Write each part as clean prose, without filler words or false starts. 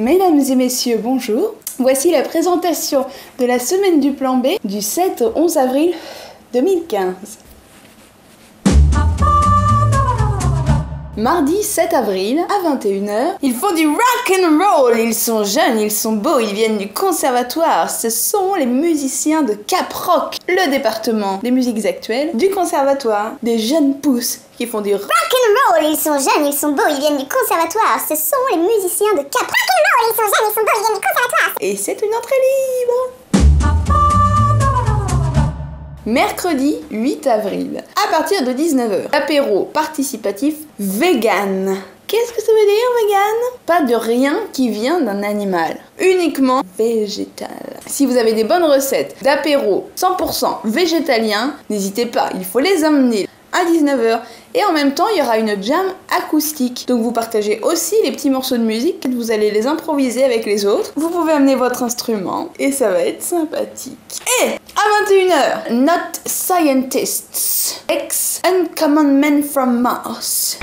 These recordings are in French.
Mesdames et messieurs, bonjour. Voici la présentation de la semaine du plan B du 7 au 11 avril 2015. Mardi 7 avril à 21h, ils font du rock and roll, ils sont jeunes, ils sont beaux, ils viennent du conservatoire. Ce sont les musiciens de Cap Rock, le département des musiques actuelles du conservatoire. Des jeunes pousses qui font du rock and roll, ils sont jeunes, ils sont beaux, ils viennent du conservatoire. Ce sont les musiciens de Cap Rock and roll, ils sont jeunes, ils sont beaux, ils viennent du conservatoire. Et c'est une entrée libre. Mercredi 8 avril, à partir de 19h, apéro participatif vegan. Qu'est-ce que ça veut dire vegan? Pas de rien qui vient d'un animal, uniquement végétal. Si vous avez des bonnes recettes d'apéro 100% végétalien, n'hésitez pas, il faut les amener à 19h. Et en même temps, il y aura une jam acoustique. Donc vous partagez aussi les petits morceaux de musique, vous allez les improviser avec les autres. Vous pouvez amener votre instrument et ça va être sympathique. Et à 21h, Not Scientists, Ex Uncommon Men from Mars.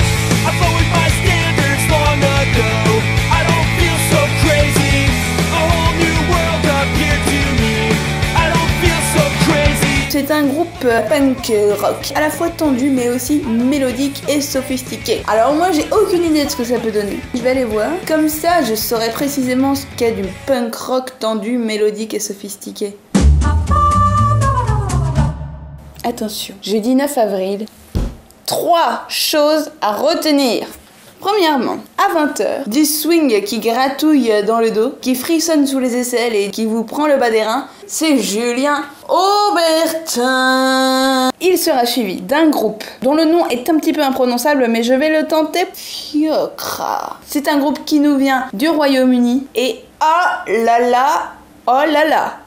C'est un groupe punk rock, à la fois tendu mais aussi mélodique et sophistiqué. Alors moi j'ai aucune idée de ce que ça peut donner. Je vais aller voir. Comme ça je saurai précisément ce qu'est du punk rock tendu, mélodique et sophistiqué. Attention, jeudi 9 avril, 3 choses à retenir. Premièrement, à 20h, du swing qui gratouille dans le dos, qui frissonne sous les aisselles et qui vous prend le bas des reins, c'est Julien Aubertin. Il sera suivi d'un groupe dont le nom est un petit peu imprononçable, mais je vais le tenter. Fiocra. C'est un groupe qui nous vient du Royaume-Uni et oh là là, oh là là.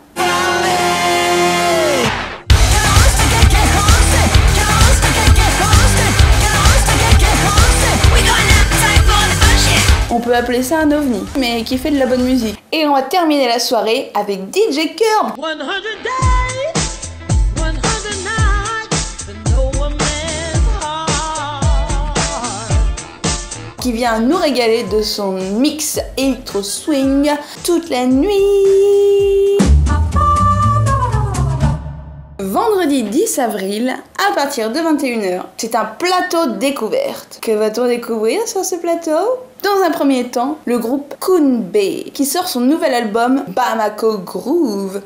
On peut appeler ça un ovni, mais qui fait de la bonne musique. Et on va terminer la soirée avec DJ Curb. 100 days, 100 nights, and no one man's heart. Qui vient nous régaler de son mix électro swing toute la nuit. Vendredi 10 avril, à partir de 21h, c'est un plateau découverte. Que va-t-on découvrir sur ce plateau? Dans un premier temps, le groupe Koonbe, qui sort son nouvel album Bamako Groove.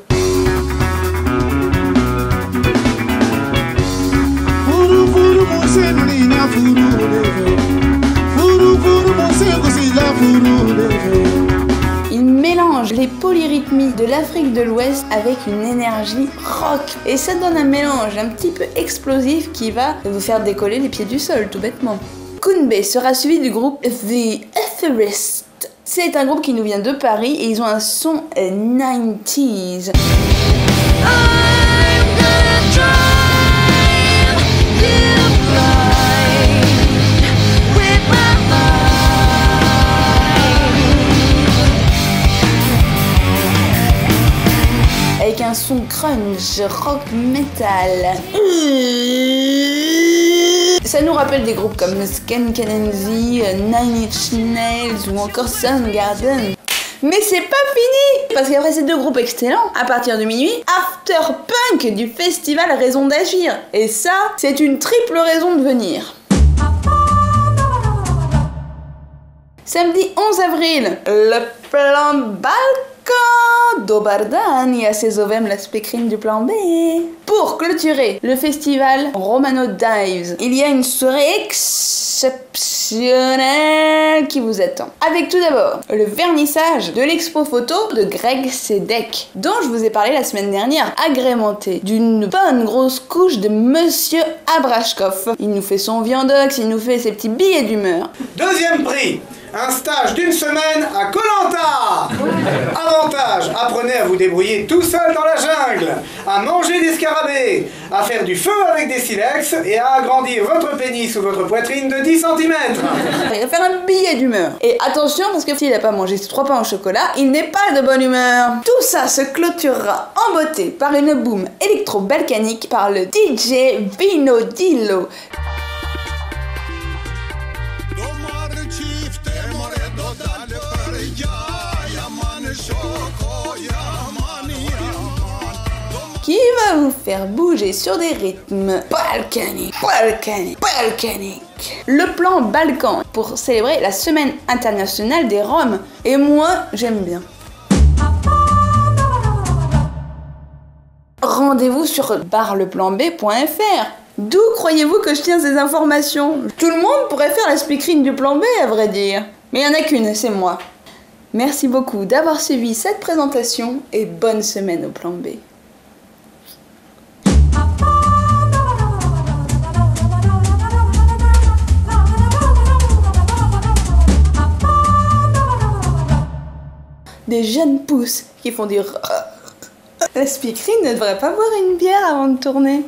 Il mélange les polyrythmies de l'Afrique de l'Ouest avec une énergie rock. Et ça donne un mélange un petit peu explosif qui va vous faire décoller les pieds du sol, tout bêtement. Koonbe sera suivi du groupe The Ethereist. C'est un groupe qui nous vient de Paris et ils ont un son 90s. Avec un son crunch, rock metal. Ça nous rappelle des groupes comme Scan Kenenzi, Nine Inch Nails ou encore Soundgarden. Mais c'est pas fini! Parce qu'après ces deux groupes excellents, à partir de minuit, After Punk du festival Raison d'Agir. Et ça, c'est une triple raison de venir. Samedi 11 avril, le plan Balkan d'Obardani à ses ovem la spécrine du plan B. Pour clôturer le festival Romano Dives, il y a une soirée exceptionnelle qui vous attend. Avec tout d'abord le vernissage de l'expo photo de Greg Sedek, dont je vous ai parlé la semaine dernière, agrémenté d'une bonne grosse couche de Monsieur Abrashkov. Il nous fait son viandox, il nous fait ses petits billets d'humeur. Deuxième prix, un stage d'1 semaine à Koh Lanta. Avantage, apprenez à vous débrouiller tout seul dans la jungle, à manger des scarabées, à faire du feu avec des silex et à agrandir votre pénis ou votre poitrine de 10 cm. Il va faire un billet d'humeur. Et attention, parce que s'il n'a pas mangé ses 3 pains au chocolat, il n'est pas de bonne humeur. Tout ça se clôturera en beauté par une boom électro-balkanique par le DJ Vino Dillo. qui va vous faire bouger sur des rythmes balkaniques. Le plan Balkan pour célébrer la semaine internationale des Roms. Et moi, j'aime bien. Rendez-vous sur barleplanb.fr. D'où croyez-vous que je tiens ces informations? Tout le monde pourrait faire la speakerine du plan B, à vrai dire. Mais il n'y en a qu'une, c'est moi. Merci beaucoup d'avoir suivi cette présentation et bonne semaine au plan B. Des jeunes pousses qui font du... La speakerine ne devrait pas boire une bière avant de tourner.